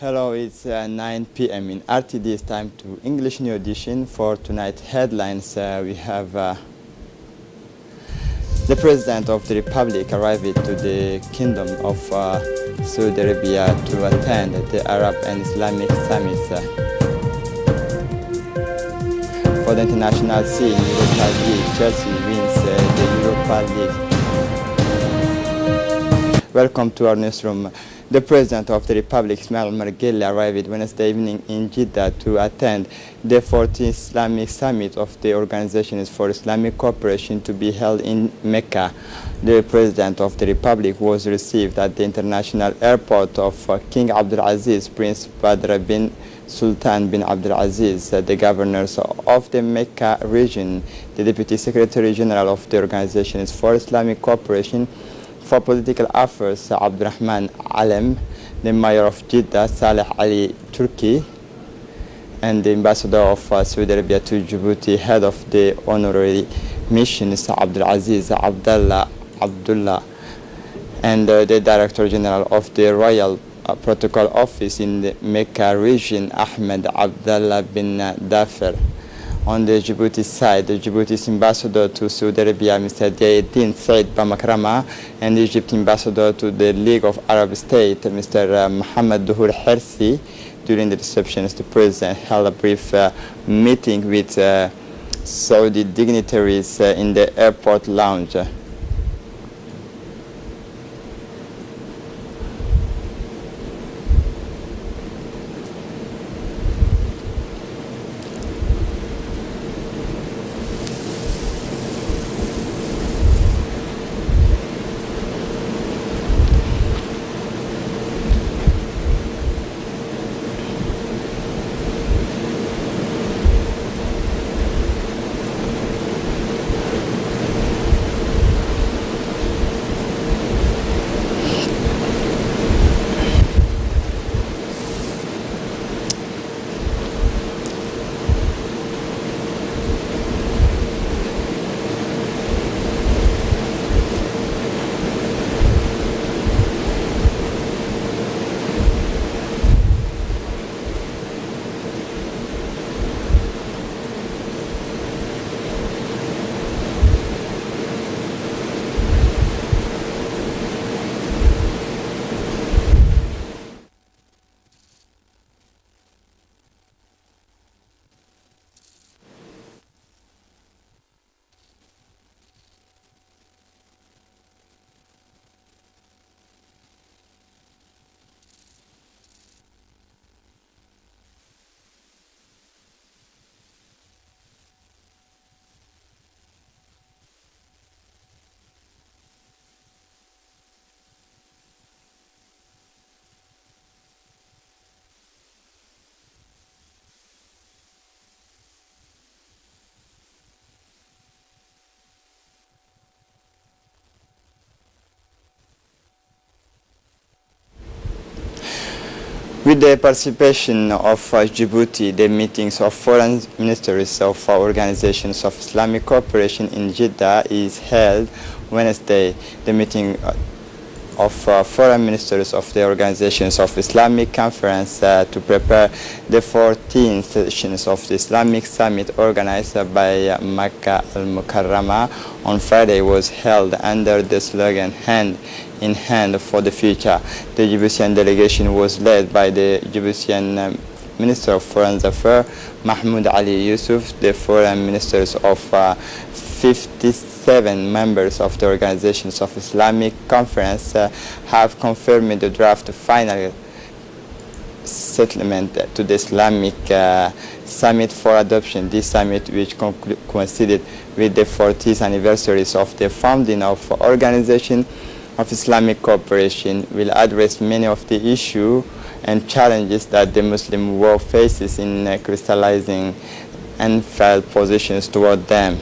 Hello, it's 9 p.m. in RTD. It's time to English New Edition. For tonight's headlines, we have the President of the Republic arrived to the Kingdom of Saudi Arabia to attend the Arab and Islamic Summit. For the international scene, Europa League, Chelsea wins the Europa League. Welcome to our newsroom. The President of the Republic, Ismail Omar Guelleh, arrived Wednesday evening in Jeddah to attend the 14th Islamic Summit of the Organizations for Islamic Cooperation to be held in Mecca. The President of the Republic was received at the international airport of King Abdulaziz, Prince Badr bin Sultan bin Abdulaziz, the governors of the Mecca region, the Deputy Secretary General of the Organizations for Islamic Cooperation for Political Affairs, Abdurrahman Alem, the Mayor of Jeddah, Saleh Ali Turki, and the Ambassador of Saudi Arabia to Djibouti, Head of the Honorary Missions, Abdulaziz Abdullah, and the Director General of the Royal Protocol Office in the Mecca region, Ahmed Abdullah bin Dafer. On the Djibouti side, the Djibouti's ambassador to Saudi Arabia, Mr. Diayeddin Said Bamakrama, and the Egypt ambassador to the League of Arab States, Mr. Mohammed Duhur Hersi. During the reception, the President held a brief meeting with Saudi dignitaries in the airport lounge. With the participation of Djibouti, the meetings of foreign ministers of organizations of Islamic cooperation in Jeddah is held Wednesday. The meeting of foreign ministers of the Organizations of Islamic Conference to prepare the 14th sessions of the Islamic Summit organized by Makkah al-Mukarramah on Friday was held under the slogan "Hand in Hand for the Future." The Djiboutian delegation was led by the Djiboutian Minister of Foreign Affairs, Mahmoud Ali Yusuf. The foreign ministers of 57 members of the Organizations of Islamic Conference have confirmed the draft final settlement to the Islamic Summit for adoption. This summit, which coincided with the 40th anniversaries of the founding of Organization of Islamic Cooperation, will address many of the issues and challenges that the Muslim world faces in crystallizing unfelt positions toward them.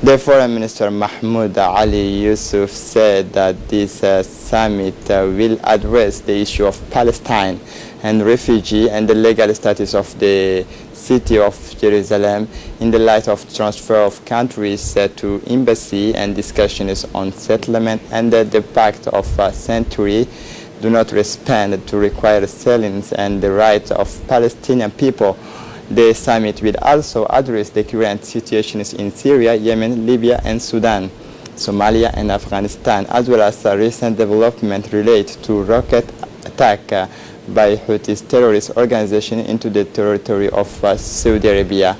The Foreign Minister Mahmoud Ali Yusuf said that this summit will address the issue of Palestine and refugee and the legal status of the city of Jerusalem in the light of transfer of countries to embassy and discussions on settlement under the Pact of Century do not respond to require ceilings and the rights of Palestinian people. The summit will also address the current situations in Syria, Yemen, Libya, and Sudan, Somalia, and Afghanistan, as well as a recent development related to rocket attack by Houthi terrorist organization into the territory of Saudi Arabia.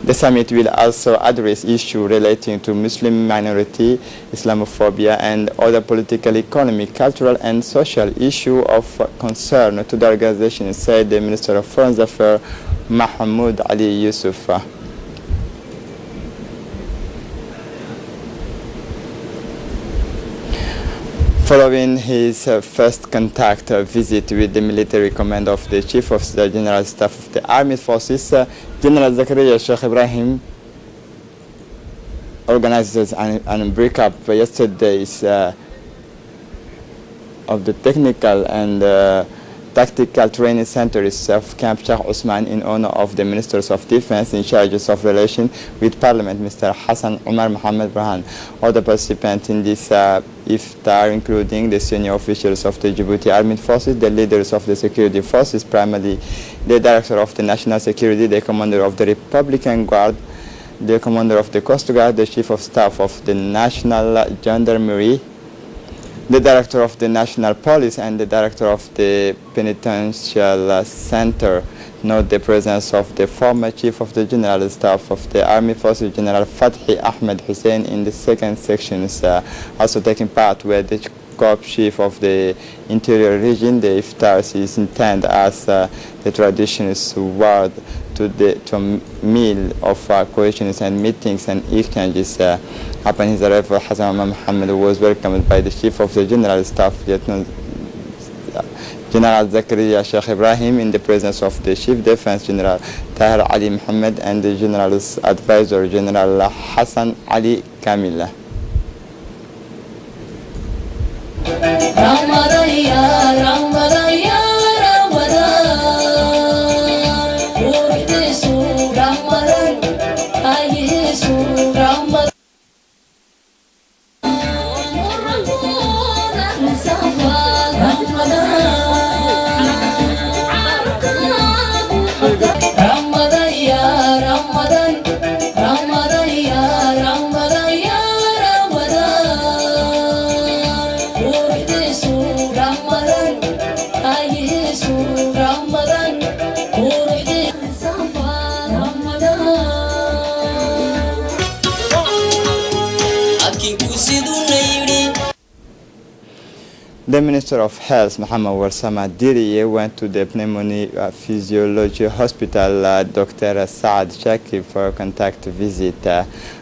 The summit will also address issues relating to Muslim minority, Islamophobia, and other political, economic, cultural, and social issues of concern to the organization, said the Minister of Foreign Affairs, Mahmoud Ali Yusuf. Following his first contact visit with the military command of the Chief of the General Staff of the Armed Forces, General Zakaria Sheikh Ibrahim organized an breakup yesterday of the technical and tactical training centers of Camp Sheikh Osman in honor of the Ministers of Defense in charge of relations with Parliament, Mr. Hassan Omar Mohammed Burhan. Other participants in this iftar, including the senior officials of the Djibouti Armed Forces, the leaders of the security forces, primarily the Director of the National Security, the Commander of the Republican Guard, the Commander of the Coast Guard, the Chief of Staff of the National Gendarmerie, the Director of the National Police, and the Director of the Penitential Center. Note the presence of the former Chief of the General Staff of the Army Forces, General Fathi Ahmed Hussein, in the second section. Also taking part were the Corps Chief of the Interior Region. The iftar is intended as the tradition's word to a meal of questions and meetings and exchanges. Upon his arrival, Hassan Mohammed was welcomed by the Chief of the General Staff, Lieutenant General Zakaria Sheikh Ibrahim, in the presence of the Chief Defense General Tahir Ali Mohammed and the General's Advisor General Hassan Ali Kamil. The Minister of Health, Muhammad Warsama Diriye, went to the Pneumonia Physiology Hospital, Dr. Saad Shakib, for a contact visit.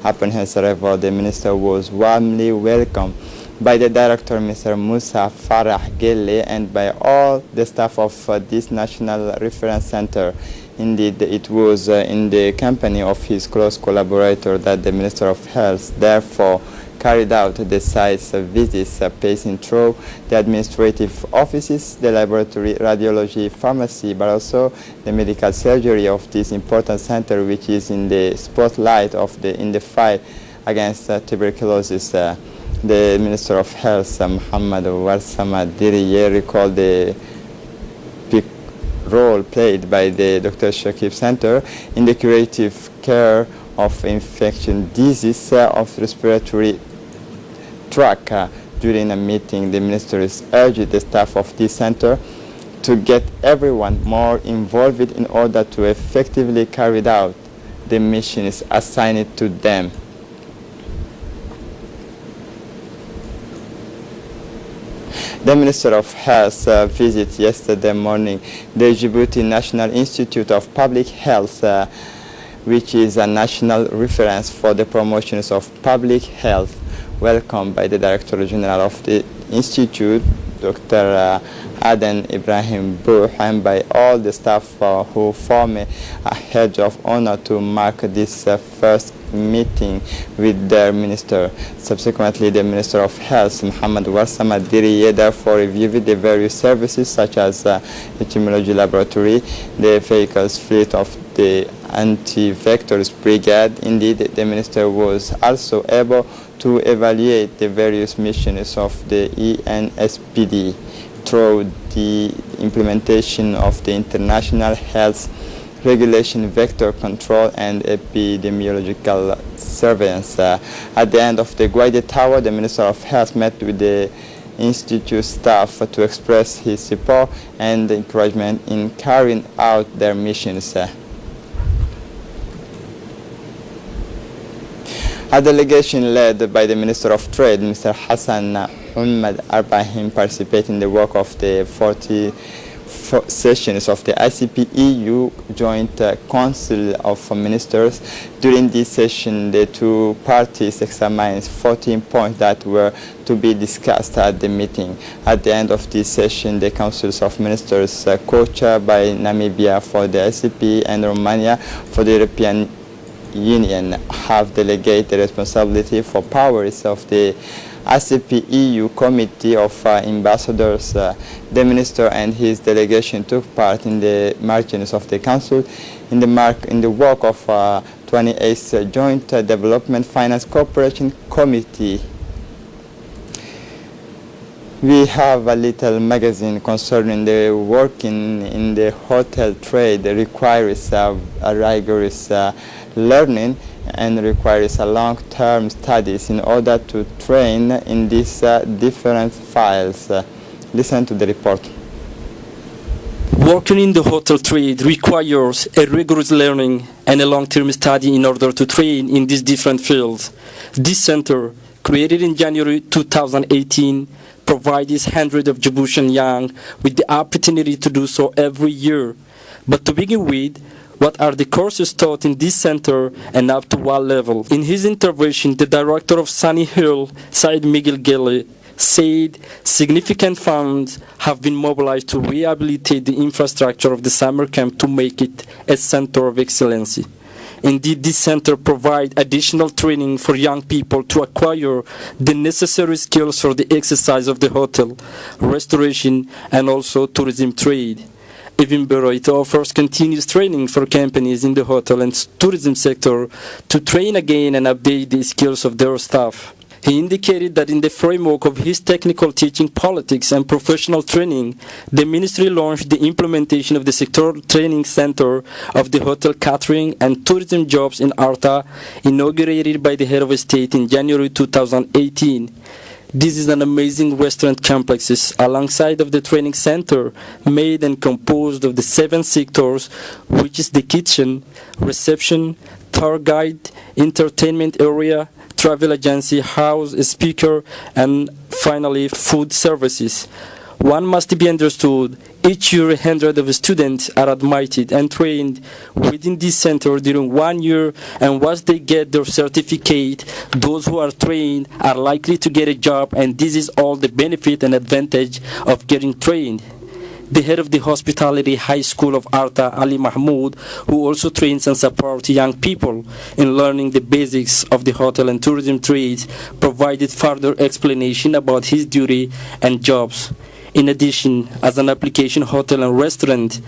Upon his arrival, the Minister was warmly welcomed by the Director, Mr. Musa Farah Gelle, and by all the staff of this National Reference Center. Indeed, it was in the company of his close collaborator that the Minister of Health therefore carried out the site's visits, passing through the administrative offices, the laboratory, radiology, pharmacy, but also the medical surgery of this important center, which is in the spotlight in the fight against tuberculosis. The Minister of Health, Muhammad Warsama Diriye, recalled the big role played by the Dr. Shakib Center in the curative care of infection disease of respiratory tract. During a meeting, the ministers urged the staff of this center to get everyone more involved in order to effectively carry out the missions assigned to them. The Minister of Health visited yesterday morning the Djibouti National Institute of Public Health, which is a national reference for the promotions of public health, welcomed by the Director General of the Institute, Dr. Aden Ibrahim Buh, and by all the staff who form a hedge of honor to mark this first meeting with their minister. Subsequently, the Minister of Health, Muhammad Warsama Diriye, therefore reviewed the various services such as the Epidemiology Laboratory, the vehicles fleet of the Anti-Vectors Brigade. Indeed, the minister was also able to evaluate the various missions of the ENSPD. through the implementation of the international health regulation, vector control, and epidemiological surveillance. At the end of the Guaide Tower, the Minister of Health met with the Institute staff to express his support and encouragement in carrying out their missions. A delegation led by the Minister of Trade, Mr. Hassan Ahmed Arbahim, participated in the work of the 40 sessions of the ICP-EU Joint Council of Ministers. During this session, the two parties examined 14 points that were to be discussed at the meeting. At the end of this session, the Councils of Ministers, co-chaired by Namibia for the ICP and Romania for the European Union, have delegated the responsibility for powers of the ICP-EU Committee of Ambassadors. The Minister and his delegation took part in the margins of the Council in the work of 28th Joint Development Finance Cooperation Committee. We have a little magazine concerning the working in the hotel trade that requires a rigorous learning and requires a long-term studies in order to train in these different files. Listen to the report. Working in the hotel trade requires a rigorous learning and a long-term study in order to train in these different fields. This center, created in January 2018, provides hundreds of Djiboutian young with the opportunity to do so every year. But to begin with, what are the courses taught in this center and up to what level? In his intervention, the director of Sunny Hill, Said Miguel Gele, said significant funds have been mobilized to rehabilitate the infrastructure of the summer camp to make it a center of excellence. Indeed, this center provides additional training for young people to acquire the necessary skills for the exercise of the hotel, restoration, and also tourism trade. Even better, it offers continuous training for companies in the hotel and tourism sector to train again and update the skills of their staff. He indicated that in the framework of his technical teaching politics and professional training, the ministry launched the implementation of the sectoral training center of the hotel catering and tourism jobs in Arta, inaugurated by the head of state in January 2018. This is an amazing restaurant complexes alongside of the training center, made and composed of the 7 sectors, which is the kitchen, reception, tour guide, entertainment area, travel agency, house, speaker, and finally food services. One must be understood, each year hundreds of students are admitted and trained within this center during 1 year, and once they get their certificate, those who are trained are likely to get a job, and this is all the benefit and advantage of getting trained. The head of the Hospitality High School of Arta, Ali Mahmoud, who also trains and supports young people in learning the basics of the hotel and tourism trades, provided further explanation about his duty and jobs. In addition, as an application hotel and restaurant,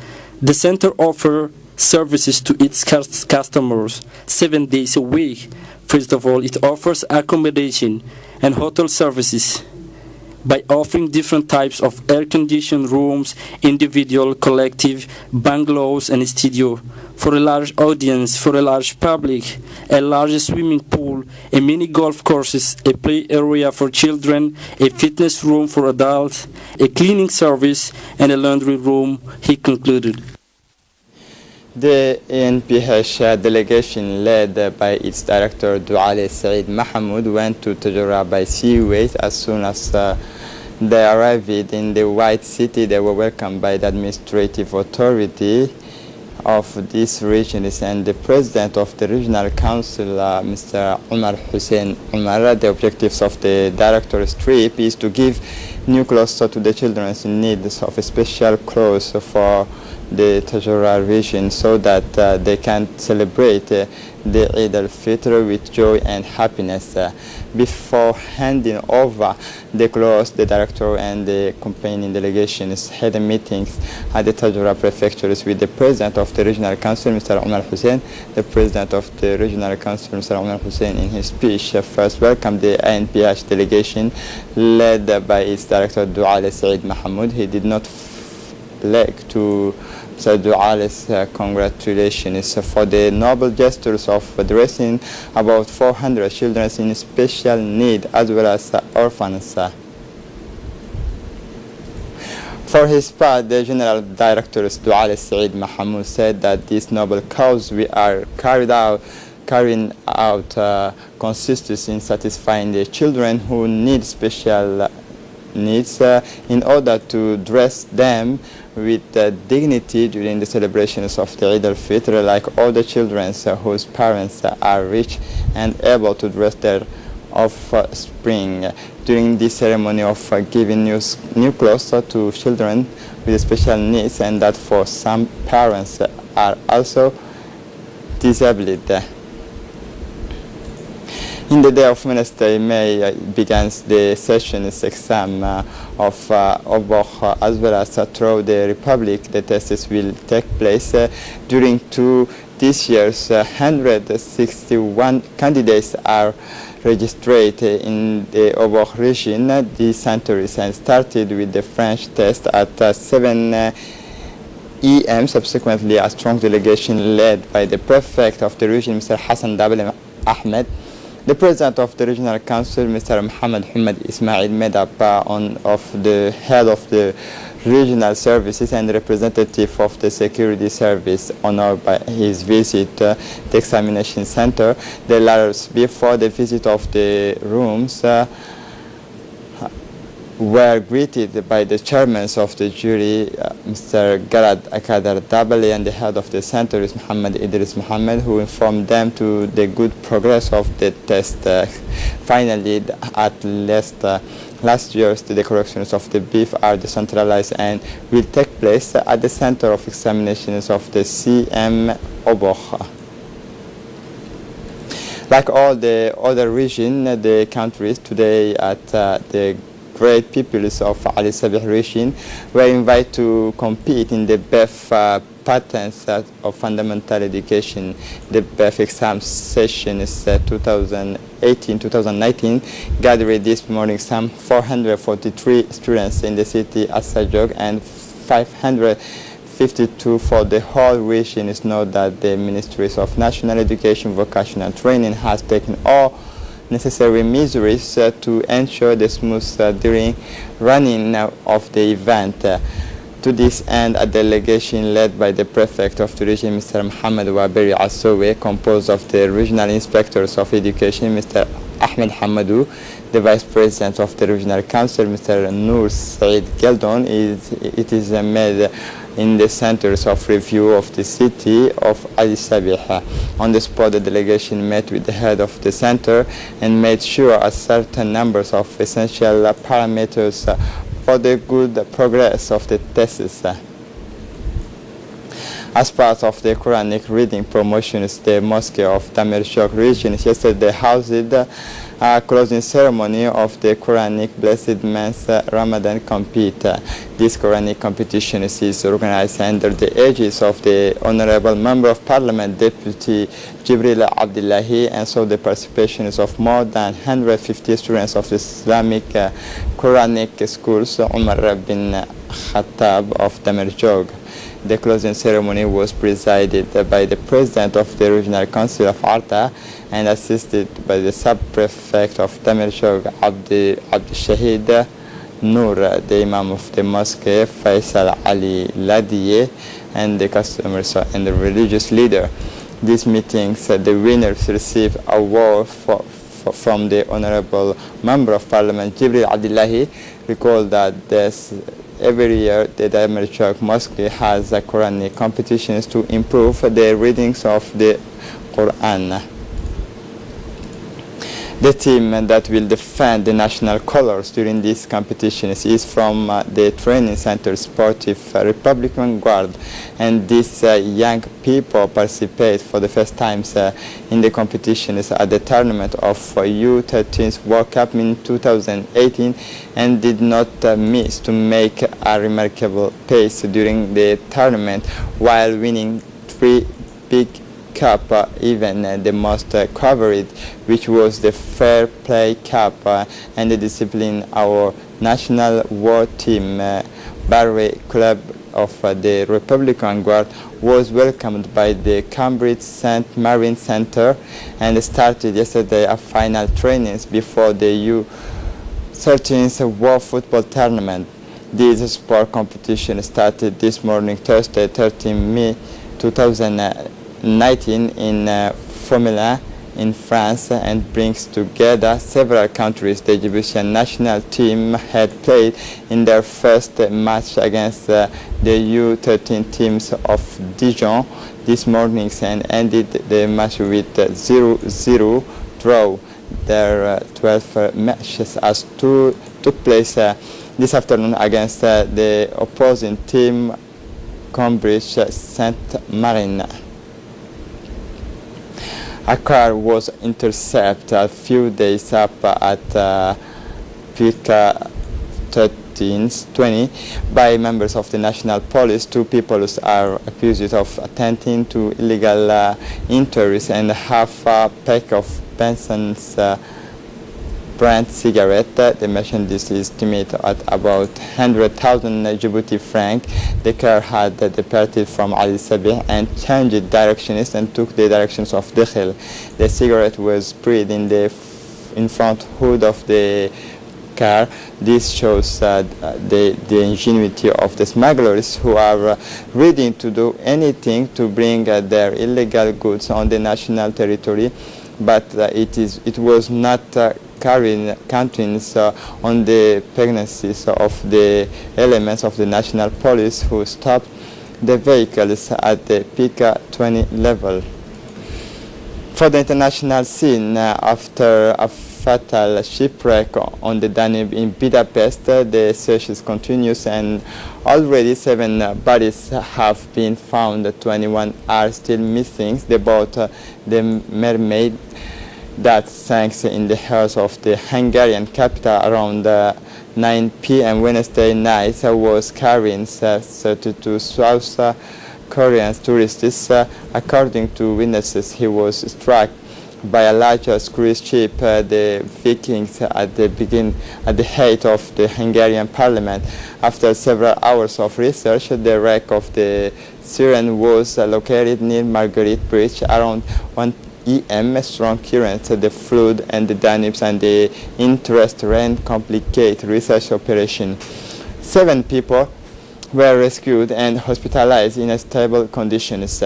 the center offers services to its customers 7 days a week. First of all, it offers accommodation and hotel services by offering different types of air-conditioned rooms, individual, collective, bungalows, and studio. For a large audience, for a large public, a large swimming pool, a mini golf courses, a play area for children, a fitness room for adults, a cleaning service, and a laundry room, he concluded. The ANPH delegation, led by its director Douale Said Mahmoud, went to Tajura by seaways. As soon as they arrived in the White City, they were welcomed by the administrative authority of this region and the president of the regional council, Mr. Omar Hussein Omar. The objectives of the director's trip is to give new clothes to the children in need of special clothes for the Tajura region, so that they can celebrate the Eid al-Fitr with joy and happiness. Before handing over the clothes, the director and the companion delegations had meetings at the Tajura prefectures with the president of the regional council, Mr. Omar Hussein. The president of the regional council, Mr. Omar Hussein, in his speech first welcomed the ANPH delegation, led by its director Douale Said Mahmoud. He did not like to Mr. Douale's congratulations for the noble gestures of addressing about 400 children in special need as well as orphans. For his part, the General Director Douale Said Mahmoud said that this noble cause we are carrying out consists in satisfying the children who need special needs in order to dress them with dignity during the celebrations of the Eid al-Fitr, like all the children whose parents are rich and able to dress their offspring. During this ceremony of giving new clothes to children with special needs, and that for some parents are also disabled. In the day of Wednesday, May begins the sessions exam of Oboch as well as throughout the Republic. The tests will take place during this year's 161 candidates are registered in the Oboch region. The center is started with the French test at 7 EM. Subsequently, a strong delegation led by the prefect of the region, Mr. Hassan Dabel Ahmed, the President of the Regional Council, Mr. Mohammed Hamad Ismail, made up of the head of the regional services and representative of the security service, honored by his visit to the examination center. The letters before the visit of the rooms were greeted by the chairmen of the jury, Mr. Garad Akadar Dabali, and the head of the center is Muhammad Idris Muhammad, who informed them to the good progress of the test. Finally, at last year's the corrections of the beef are decentralized and will take place at the center of examinations of the CM Oboch. Like all the other regions, the countries today at the great peoples of Ali Sabih region were invited to compete in the BEF patterns of fundamental education. The BEF exam session is 2018-2019 gathered this morning some 443 students in the city at Sajog and 552 for the whole region. It's known that the Ministries of National Education, Vocational Training has taken all necessary measures to ensure the smooth during running of the event. To this end, a delegation led by the prefect of the region, Mr. Muhammad Waberi Asowe, composed of the regional inspectors of education, Mr. Ahmed Hamadou, the vice president of the regional council, Mr. Noor Said Geldon, it is made in the centers of review of the city of Addis Ababa. On the spot, the delegation met with the head of the center and made sure a certain numbers of essential parameters for the good progress of the tests. As part of the Quranic reading promotions, the Mosque of Tamir Shok region yesterday hosted a closing ceremony of the Quranic Blessed Man's Ramadan compete. This Quranic competition is organized under the aegis of the Honorable Member of Parliament, Deputy Jibril Abdullahi, and so the participation is of more than 150 students of the Islamic Quranic schools, Umar bin Khattab of Tamir Shok. The closing ceremony was presided by the President of the Regional Council of Arta and assisted by the Sub-Prefect of Tamir Shok, Abd Shahid Noor, the Imam of the Mosque, Faisal Ali Ladiye, and the customers and the religious leader. These meetings, the winners receive award from the Honorable Member of Parliament, Jibril Abdullahi. Recall that every year the Tamir Shok Mosque has a Quranic competitions to improve the readings of the Quran. The team that will defend the national colors during these competitions is from the training center Sportive Republican Guard, and these young people participate for the first time in the competitions at the tournament of U13's World Cup in 2018 and did not miss to make a remarkable pace during the tournament while winning 3 big Cup, even the most covered, which was the Fair Play Cup, and the discipline our national war team, Barre Club of the Republican Guard, was welcomed by the Cambridge St. Marine Center and started yesterday a final trainings before the U13 War Football Tournament. This sport competition started this morning, Thursday, 13 May 2019 in Formula in France and brings together several countries. The Djiboutian national team had played in their first match against the U13 teams of Dijon this morning and ended the match with 0-0 draw. Their 12 matches took place this afternoon against the opposing team, Cambridge St. Marine. A car was intercepted a few days up at Pica 1320 by members of the national police. Two people are accused of attempting to illegal entries and half a pack of Benson's brand cigarette. The merchandise is estimated at about 100,000 Djibouti franc. The car had departed from Ali Sabeh and changed directions and took the directions of Dekhel. The cigarette was sprayed in the front hood of the car. This shows the ingenuity of the smugglers who are ready to do anything to bring their illegal goods on the national territory, but it was not carrying contents on the pregnancies of the elements of the national police who stopped the vehicles at the Pica 20 level. For the international scene, after a fatal shipwreck on the Danube in Budapest, the search continues and already 7 bodies have been found. 21 are still missing. The boat, the Mermaid, that sank in the heart of the Hungarian capital around 9 p.m. Wednesday night, was carrying 32 South Korean tourists. According to witnesses, he was struck by a large cruise ship, the Vikings, at the height of the Hungarian parliament. After several hours of research, the wreck of the Siren was located near Marguerite Bridge around 1 EM. Strong currents, the flood and the Danube and the interest rain complicate research operation. 7 people were rescued and hospitalized in stable conditions.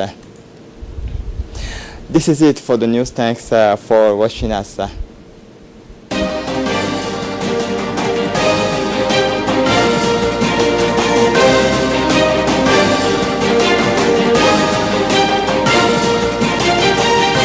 This is it for the news. Thanks for watching us.